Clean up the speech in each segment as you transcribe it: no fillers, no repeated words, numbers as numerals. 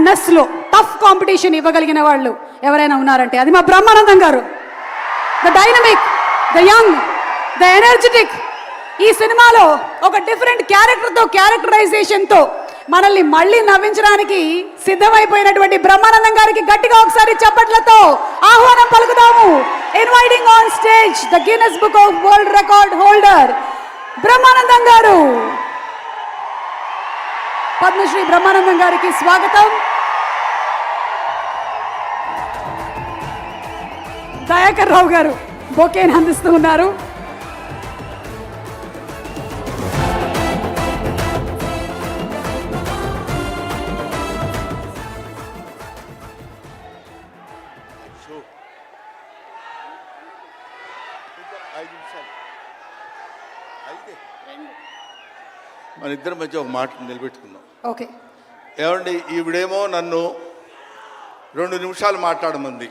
నెస్లో tough competition ఇవ్వగలిగిన వాళ్ళు ఎవరైనా ఉన్నారంటే అది మా బ్రహ్మానందం గారు. The dynamic, the young, the energetic. ఈ సినిమాలో ఒక డిఫరెంట్ క్యారెక్టరైజేషన్తో మనల్ని మళ్ళీ నవ్వించడానికి సిద్ధమైపోయినటువంటి బ్రహ్మానందం గారికి గట్టిగా ఒకసారి చప్పట్లతో ఆహ్వానం పలుకుతాము. Inviting on stage the Guinness book of world record holder Brahmanandam గారు. పద్మశ్రీ బ్రహ్మానందం గారికి స్వాగతం. దయాకర్ రావు గారు బొకేని అందిస్తూ ఉన్నారు. మన ఇద్దరి మధ్య ఒక మాట నిలబెట్టుకుందాం. ఓకే. ఏమండి, ఈవిడేమో నన్ను 2 నిమిషాలు మాట్లాడమంది,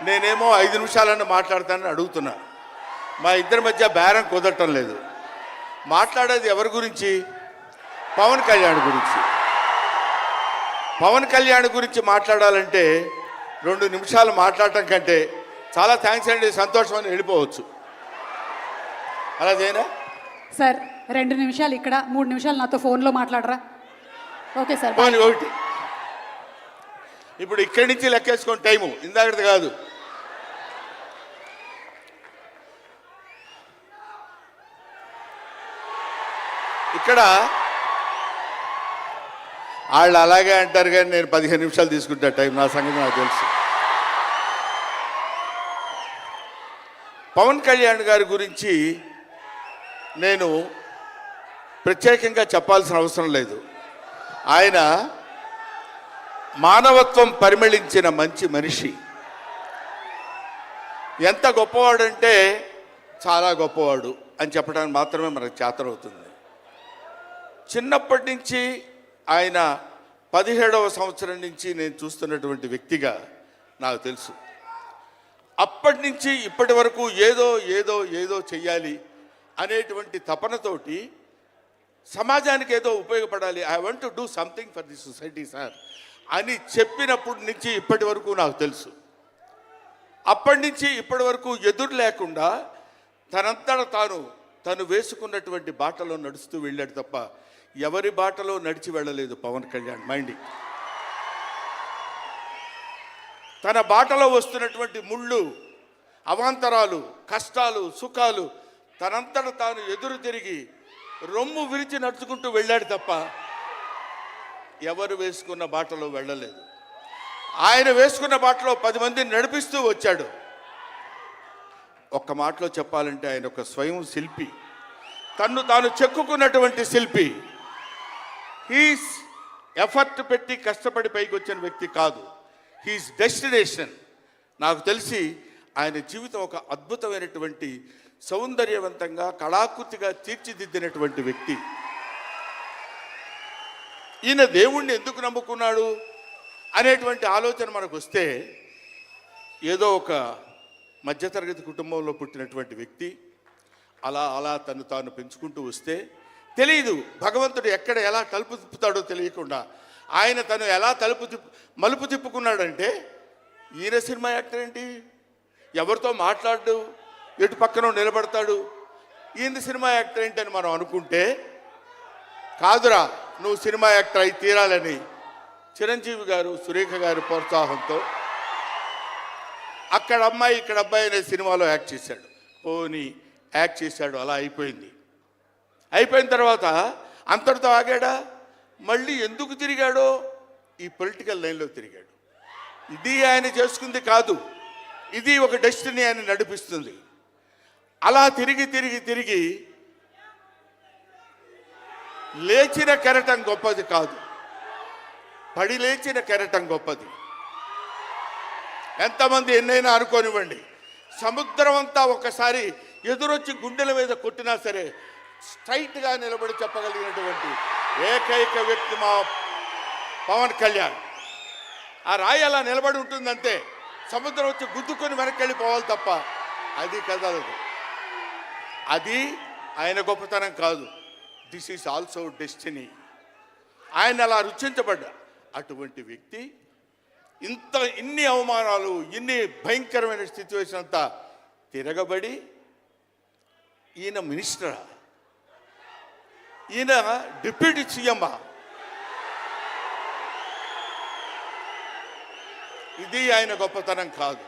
నేనేమో 5 నిమిషాలన్నా మాట్లాడతానని అడుగుతున్నా. మా ఇద్దరి మధ్య బేరం కుదరటం లేదు. మాట్లాడేది ఎవరి గురించి? పవన్ కళ్యాణ్ గురించి. పవన్ కళ్యాణ్ గురించి మాట్లాడాలంటే 2 నిమిషాలు మాట్లాడటం కంటే చాలా థ్యాంక్స్ అండి, సంతోషం అని వెళ్ళిపోవచ్చు. అలా చేయనా సార్? 2 నిమిషాలు ఇక్కడ, 3 నిమిషాలు నాతో ఫోన్లో మాట్లాడరా? Okay sir. ఒకటి ఇప్పుడు ఇక్కడి నుంచి లెక్కేసుకోండి టైము, ఇందాకది కాదు. ఇక్కడ వాళ్ళు అలాగే అంటారు కానీ నేను 15 నిమిషాలు తీసుకుంటా టైం. నా సంగతి నాకు తెలుసు. పవన్ కళ్యాణ్ గారి గురించి నేను ప్రత్యేకంగా చెప్పాల్సిన అవసరం లేదు. ఆయన మానవత్వం పరిమళించిన మంచి మనిషి. ఎంత గొప్పవాడంటే చాలా గొప్పవాడు అని చెప్పడానికి మాత్రమే మనకు చేతనవుతుంది. చిన్నప్పటి నుంచి ఆయన 17వ సంవత్సరం నుంచి నేను చూస్తున్నటువంటి వ్యక్తిగా నాకు తెలుసు. అప్పటి నుంచి ఇప్పటి వరకు ఏదో ఏదో ఏదో చెయ్యాలి అనేటువంటి తపనతోటి సమాజానికి ఏదో ఉపయోగపడాలి, I want to do something for the society sir అని చెప్పినప్పటి నుంచి ఇప్పటి వరకు నాకు తెలుసు. అప్పటి నుంచి ఇప్పటి వరకు ఎదురు లేకుండా తనంతట తను వేసుకున్నటువంటి బాటలో నడుస్తూ వెళ్ళాడు తప్ప ఎవరి బాటలో నడిచి వెళ్ళలేదు పవన్ కళ్యాణ్. మైండ్ తన బాటలో వస్తున్నటువంటి ముళ్ళు, అవాంతరాలు, కష్టాలు, సుఖాలు తనంతట తాను ఎదురు తిరిగి రొమ్ము విరిచి నడుచుకుంటూ వెళ్ళాడు తప్ప ఎవరు వేసుకున్న బాటలో వెళ్ళలేదు. ఆయన వేసుకున్న బాటలో 10 మందిని నడిపిస్తూ వచ్చాడు. ఒక్క మాటలో చెప్పాలంటే ఆయన ఒక స్వయం శిల్పి, తన్ను తాను చెక్కుకున్నటువంటి శిల్పి. హీస్ ఎఫర్ట్ పెట్టి కష్టపడి పైకి వచ్చిన వ్యక్తి కాదు, హీస్ డెస్టినేషన్. నాకు తెలిసి ఆయన జీవితం ఒక అద్భుతమైనటువంటి సౌందర్యవంతంగా కళాకృతిగా తీర్చిదిద్దినటువంటి వ్యక్తి. ఈయన దేవుణ్ణి ఎందుకు నమ్ముకున్నాడు అనేటువంటి ఆలోచన మనకు వస్తే, ఏదో ఒక మధ్యతరగతి కుటుంబంలో పుట్టినటువంటి వ్యక్తి అలా అలా తను తాను పెంచుకుంటూ వస్తే తెలియదు భగవంతుడు ఎక్కడ ఎలా తలుపు తిప్పుతాడో తెలియకుండా ఆయన తను ఎలా మలుపు తిప్పుకున్నాడంటే, ఈయన సినిమా యాక్టర్ ఏంటి, ఎవరితో మాట్లాడు, ఎటు పక్కన నిలబడతాడు, ఈయన సినిమా యాక్టర్ ఏంటి అని మనం అనుకుంటే, కాదురా నువ్వు సినిమా యాక్టర్ అయి తీరాలని చిరంజీవి గారు, సురేఖ గారి ప్రోత్సాహంతో అక్కడ అమ్మాయి ఇక్కడ అబ్బాయి అనే సినిమాలో యాక్ట్ చేశాడు. పోనీ యాక్ట్ చేశాడు, అలా అయిపోయింది. అయిపోయిన తర్వాత అంతటితో ఆగాడా? మళ్ళీ ఎందుకు తిరిగాడో ఈ పొలిటికల్ లైన్లో తిరిగాడు. ఇది ఆయన చేసుకుంది కాదు, ఇది ఒక డెస్టినీ ఆయన నడిపిస్తుంది. అలా తిరిగి తిరిగి తిరిగి లేచిన కెరటం గొప్పది కాదు, పడి లేచిన కెరటం గొప్పది. ఎంతమంది ఎన్నైనా అనుకోనివ్వండి, సముద్రం అంతా ఒకసారి ఎదురొచ్చి గుండెల మీద కొట్టినా సరే స్ట్రైట్గా నిలబడి చెప్పగలిగినటువంటి ఏకైక వ్యక్తి మా పవన్ కళ్యాణ్. ఆ రాయి అలా నిలబడి ఉంటుందంతే, సముద్రం వచ్చి గుద్దుకొని వెనక్కి వెళ్ళిపోవాలి తప్ప అది కదలదు. అది ఆయన గొప్పతనం కాదు. This is also destiny. ఆయన అలా రుచించబడ్డా అటువంటి వ్యక్తి ఇన్ని అవమానాలు, ఇన్ని భయంకరమైన సిచ్యువేషన్ అంతా తిరగబడి ఈయన మినిస్టరా, ఈయన డిప్యూటీ సీఎమ్మా, ఇది ఆయన గొప్పతనం కాదు.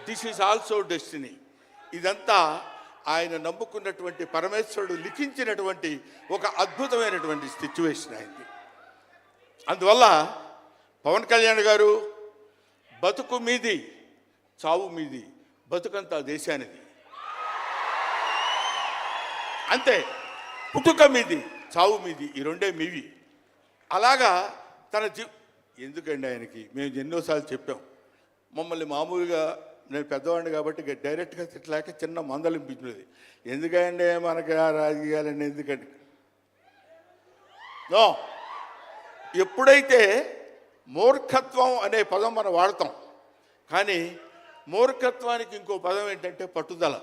This is also destiny. ఇదంతా ఆయన నమ్ముకున్నటువంటి పరమేశ్వరుడు లిఖించినటువంటి ఒక అద్భుతమైనటువంటి సిచ్యువేషన్ అయింది. అందువల్ల పవన్ కళ్యాణ్ గారు బతుకు మీది చావు మీది, బతుకంతా దేశానిది, అంతే. పుట్టుక మీది చావు మీది, ఈ రెండే మీవి. అలాగా తన ఎందుకండి ఆయనకి మేము ఎన్నోసార్లు చెప్పాం. మమ్మల్ని మామూలుగా, నేను పెద్దవాడిని కాబట్టి డైరెక్ట్గా తిట్టలేక చిన్న మందలింపించినది. ఎందుకంటే మనకి ఆ రాజకీయాలన్నీ ఎందుకండి. నో, ఎప్పుడైతే మూర్ఖత్వం అనే పదం మనం వాడతాం, కానీ మూర్ఖత్వానికి ఇంకో పదం ఏంటంటే పట్టుదల.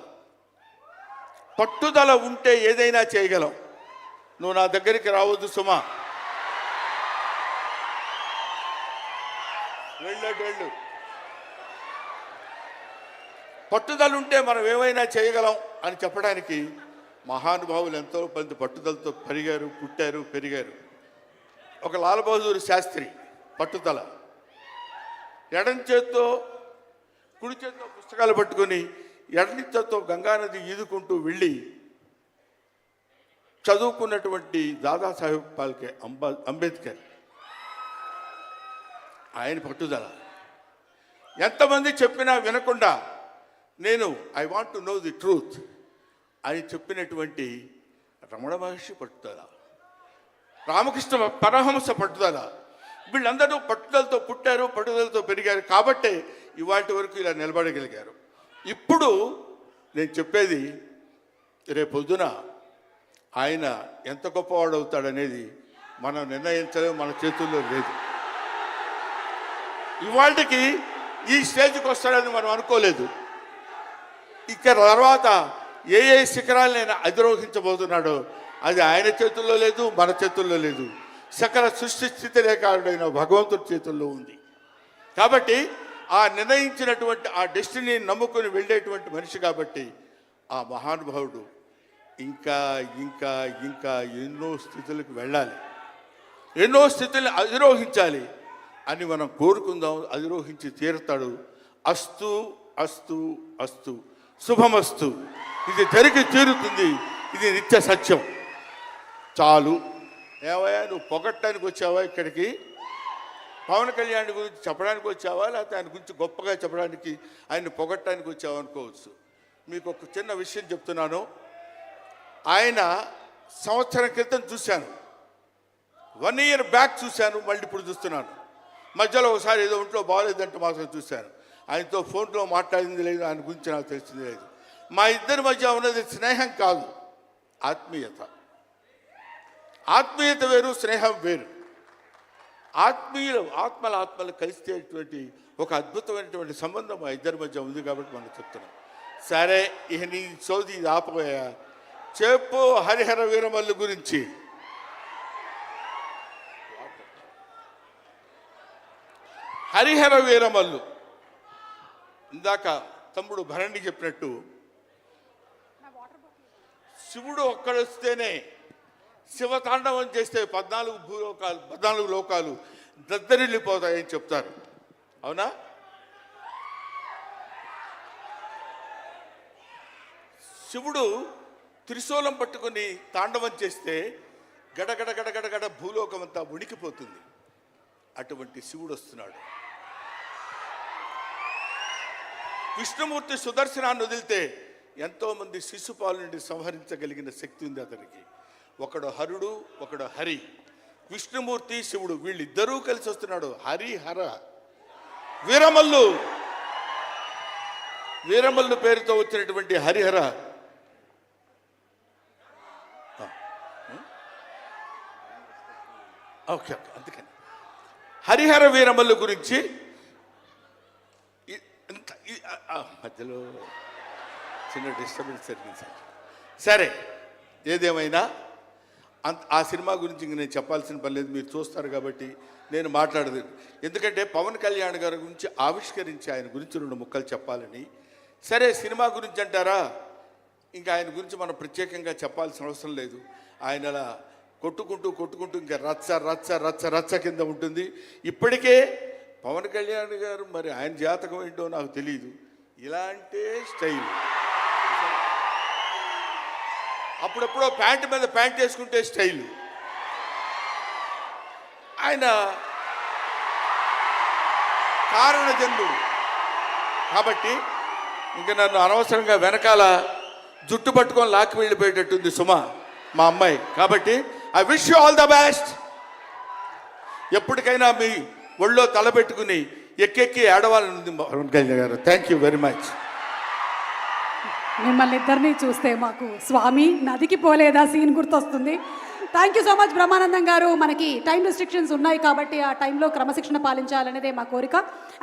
పట్టుదల ఉంటే ఏదైనా చేయగలం. నువ్వు నా దగ్గరికి రావద్దు సుమా, వెళ్ళు. పట్టుదల ఉంటే మనం ఏమైనా చేయగలం అని చెప్పడానికి మహానుభావులు ఎంతో మంది పట్టుదలతో పెరిగారు, పుట్టారు, పెరిగారు. ఒక లాల్ బహదూర్ శాస్త్రి పట్టుదల, ఎడం చేత్తో కుడి చేత్తో పుస్తకాలు పట్టుకొని ఎడని చేత్తో గంగానది ఈదుకుంటూ వెళ్ళి చదువుకున్నటువంటి దాదాసాహెబ్ ఫాల్కే అంబేద్కర్, ఆయన పట్టుదల. ఎంతమంది చెప్పినా వినకుండా నేను I want to know the truth అని చెప్పినటువంటి రమణ మహర్షి పట్టుదల, రామకృష్ణ పరమహంస పట్టుదల. వీళ్ళందరూ పట్టుదలతో పుట్టారు, పట్టుదలతో పెరిగారు కాబట్టే ఇవాటి వరకు ఇలా నిలబడగలిగారు. ఇప్పుడు నేను చెప్పేది, రేపొద్దున ఆయన ఎంత గొప్పవాడు అవుతాడనేది మనం నిర్ణయించలేము, మన చేతుల్లో లేదు. ఇవాళకి ఈ స్టేజ్కి వస్తాడని మనం అనుకోలేదు. ఇక్కడ తర్వాత ఏ శిఖరాలను అధిరోహించబోతున్నాడో అది ఆయన చేతుల్లో లేదు, మన చేతుల్లో లేదు. సకల సృష్టి స్థితి రేఖాడుడైన భగవంతుడి చేతుల్లో ఉంది. కాబట్టి ఆ నిర్ణయించినటువంటి ఆ డెస్టినీని నమ్ముకొని వెళ్ళేటువంటి మనిషి కాబట్టి ఆ మహానుభావుడు ఇంకా ఇంకా ఇంకా ఎన్నో స్థితులకు వెళ్ళాలి, ఎన్నో స్థితులను అధిరోహించాలి అని మనం కోరుకుందాం. అధిరోహించి తీరుతాడు. అస్తు అస్తు అస్తు, శుభమస్తు. ఇది జరిగి తీరుతుంది, ఇది నిత్య సత్యం. చాలు. ఏవయ్యా, నువ్వు పొగట్టడానికి వచ్చావా ఇక్కడికి? పవన్ కళ్యాణ్ గురించి చెప్పడానికి వచ్చావా, లేకపోతే ఆయన గురించి గొప్పగా చెప్పడానికి, ఆయన పొగట్టడానికి వచ్చావా అనుకోవచ్చు. మీకు ఒక చిన్న విషయం చెప్తున్నాను. ఆయన సంవత్సరం క్రితం చూశాను, 1 year బ్యాక్ చూశాను, మళ్ళీ ఇప్పుడు చూస్తున్నాను. మధ్యలో ఒకసారి ఏదో ఒంట్లో బాగోలేదంటే మాత్రం చూశాను. ఆయనతో ఫోన్లో మాట్లాడింది లేదు, ఆయన గురించి నాకు తెలిసింది లేదు. మా ఇద్దరి మధ్య ఉన్నది స్నేహం కాదు, ఆత్మీయత. ఆత్మీయత వేరు, స్నేహం వేరు. ఆత్మలు కలిసేటువంటి ఒక అద్భుతమైనటువంటి సంబంధం మా ఇద్దరి మధ్య ఉంది కాబట్టి మనం చెప్తున్నాం. సరే, ఇక నీ సోది ఇది ఆపబోయా. చెప్పు హరిహర వీరమల్లు గురించి. హరిహర వీరమల్లు, ఇందాక తమ్ముడు భరణి చెప్పినట్టు, శివుడు ఒక్కడొస్తేనే, శివతాండవం చేస్తే 14 లోకాలు దద్దరిల్లిపోతాయని చెప్తారు. అవునా? శివుడు త్రిశూలం పట్టుకొని తాండవం చేస్తే గడగడ గడగడగడ భూలోకం అంతా ఉణికిపోతుంది. అటువంటి శివుడు వస్తున్నాడు. విష్ణుమూర్తి సుదర్శనాన్ని వదిలితే ఎంతోమంది శిశుపాలు నుండి సంహరించగలిగిన శక్తి ఉంది అతనికి. ఒకడు హరుడు, ఒకడు హరి. విష్ణుమూర్తి, శివుడు వీళ్ళిద్దరూ కలిసి వస్తున్నాడు. హరిహర వీరమల్లు పేరుతో వచ్చినటువంటి హరిహర. ఓకే, అందుకని హరిహర వీరమల్లు గురించి మధ్యలో చిన్న డిస్టర్బెన్స్ జరిగింది. సరే, ఏదేమైనా ఆ సినిమా గురించి ఇంక నేను చెప్పాల్సిన పని లేదు, మీరు చూస్తారు కాబట్టి నేను మాట్లాడదు. ఎందుకంటే పవన్ కళ్యాణ్ గారి గురించి ఆవిష్కరించి ఆయన గురించి 2 ముక్కలు చెప్పాలని. సరే, సినిమా గురించి అంటారా, ఇంకా ఆయన గురించి మనం ప్రత్యేకంగా చెప్పాల్సిన అవసరం లేదు. ఆయన అలా కొట్టుకుంటూ ఇంకా రచ్చ రచ్చ రచ్చ రచ్చ కింద ఉంటుంది. ఇప్పటికే పవన్ కళ్యాణ్ గారు మరి ఆయన జాతకం ఏంటో నాకు తెలియదు, ఇలాంటి స్టైల్. అప్పుడెప్పుడో ప్యాంటు మీద ప్యాంట్ వేసుకుంటే స్టైలు. ఆయన కారణజన్ముడు కాబట్టి ఇంకా నన్ను అనవసరంగా వెనకాల జుట్టు పట్టుకొని లాక్కి వెళ్ళిపోయేటట్టుంది సుమ, మా అమ్మాయి. కాబట్టి I wish you all the best. ఎప్పటికైనా మీ ఒళ్ళో తలపెట్టుకుని ఎక్కెక్కి ఏడవాలని పవన్ కళ్యాణ్ గారు. Thank you very much. మిమ్మల్ని ఇద్దరిని చూస్తే మాకు స్వామి నదికి పోలేదా సీన్ గుర్తొస్తుంది. Thank you so much Brahmanandam గారు. మనకి టైం రెస్ట్రిక్షన్స్ ఉన్నాయి కాబట్టి ఆ టైంలో క్రమశిక్షణ పాలించాలనేదే మా కోరిక.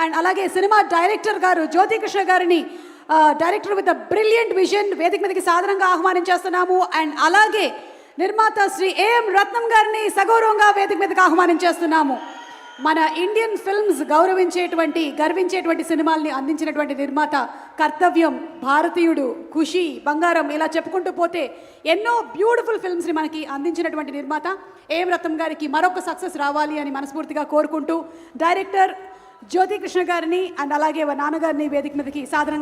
అండ్ అలాగే సినిమా డైరెక్టర్ గారు జ్యోతికృష్ణ గారిని, డైరెక్టర్ విత్ బ్రిలియంట్ విజన్, వేదిక మీదకి సాధారణంగా ఆహ్వానించేస్తున్నాము. అండ్ అలాగే నిర్మాత శ్రీ ఏఎం రత్నం గారిని సగౌరవంగా వేదిక మీదకి ఆహ్వానించేస్తున్నాము. మన ఇండియన్ ఫిల్మ్స్ గర్వించేటువంటి సినిమాల్ని అందించినటువంటి నిర్మాత, కర్తవ్యం, భారతీయుడు, ఖుషి, బంగారం, ఇలా చెప్పుకుంటూ పోతే ఎన్నో బ్యూటిఫుల్ ఫిల్మ్స్ని మనకి అందించినటువంటి నిర్మాత ఏఎం రత్నం గారికి మరొక సక్సెస్ రావాలి అని మనస్ఫూర్తిగా కోరుకుంటూ డైరెక్టర్ జ్యోతికృష్ణ గారిని అండ్ అలాగే నాన్నగారిని వేదిక మీదకి సాధారణంగా